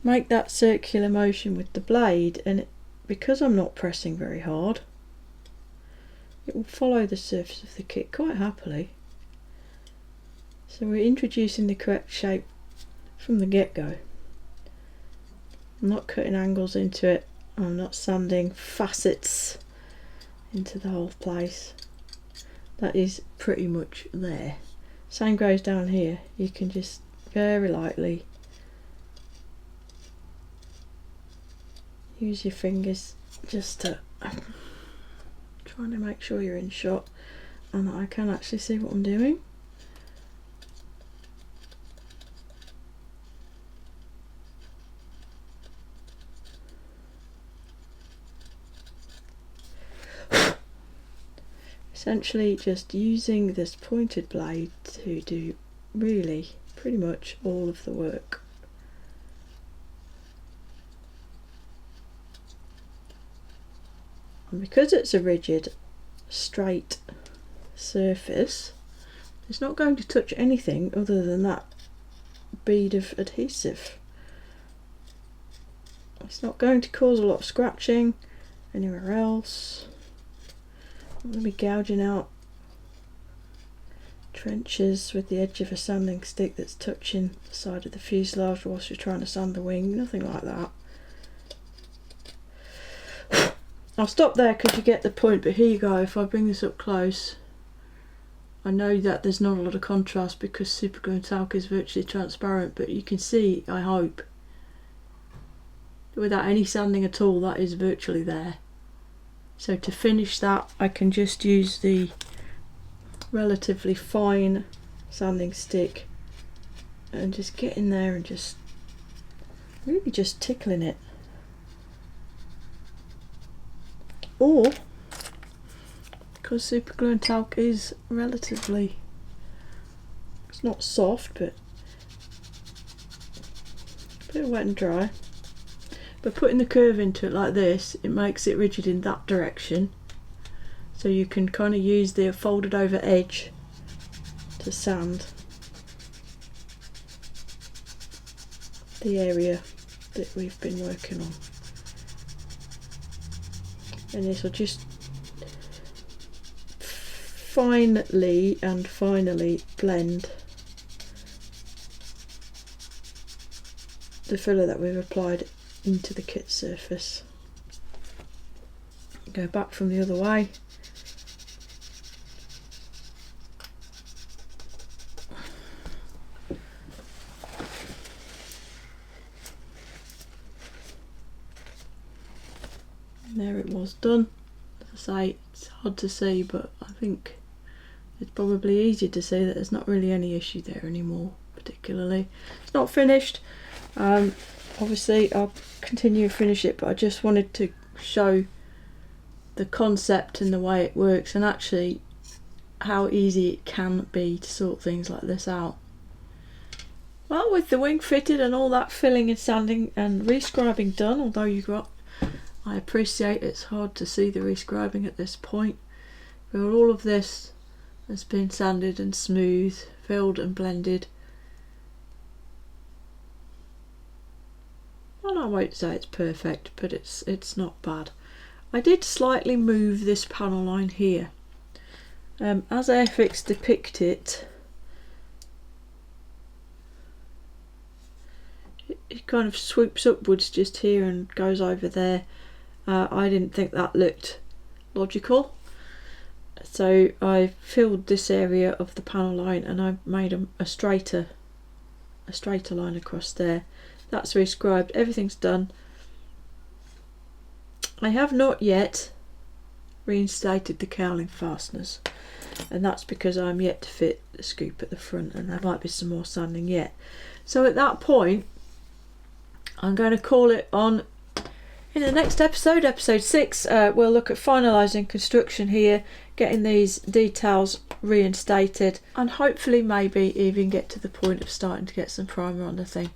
S1: make that circular motion with the blade, and because I'm not pressing very hard, it will follow the surface of the kit quite happily. So we're introducing the correct shape from the get-go. I'm not cutting angles into it, I'm not sanding facets into the whole place. That is pretty much there. Same goes down here. You can just very lightly use your fingers just to trying to make sure you're in shot and that I can actually see what I'm doing. Essentially just using this pointed blade to do really pretty much all of the work. And because it's a rigid, straight surface, it's not going to touch anything other than that bead of adhesive. It's not going to cause a lot of scratching anywhere else. I'm going to be gouging out trenches with the edge of a sanding stick that's touching the side of the fuselage whilst you're trying to sand the wing, nothing like that. I'll stop there because you get the point, but here you go. If I bring this up close, I know that there's not a lot of contrast because super glue and talc is virtually transparent, but you can see, I hope, without any sanding at all, that is virtually there. So to finish that, I can just use the relatively fine sanding stick and just get in there and just really just tickling it. Or, because super glue and talc is relatively, it's not soft, but a bit wet and dry. But putting the curve into it like this, it makes it rigid in that direction. So you can kind of use the folded over edge to sand the area that we've been working on. And this will just finely and finally blend the filler that we've applied into the kit surface. Go back from the other way. And there it was done. As I say, it's hard to see, but I think it's probably easier to see that there's not really any issue there anymore, particularly. It's not finished. Obviously I'll continue to finish it, but I just wanted to show the concept and the way it works, and actually how easy it can be to sort things like this out. Well, with the wing fitted and all that filling and sanding and rescribing done, although I appreciate it's hard to see the rescribing at this point, but all of this has been sanded and smooth, filled and blended. And I won't say it's perfect, but it's not bad. I did slightly move this panel line here. As Airfix depict it, it kind of swoops upwards just here and goes over there. I didn't think that looked logical, so I filled this area of the panel line and I made a straighter line across there. That's rescribed, everything's done. I have not yet reinstated the cowling fasteners, and that's because I'm yet to fit the scoop at the front, and there might be some more sanding yet. So at that point I'm going to call it on. In the next episode, episode 6, we'll look at finalising construction here, getting these details reinstated, and hopefully maybe even get to the point of starting to get some primer on the thing.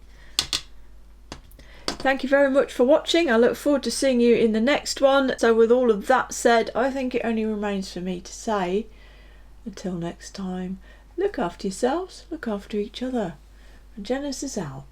S1: Thank you very much for watching. I look forward to seeing you in the next one. So with all of that said, I think it only remains for me to say, until next time, look after yourselves, look after each other. And Janice is out.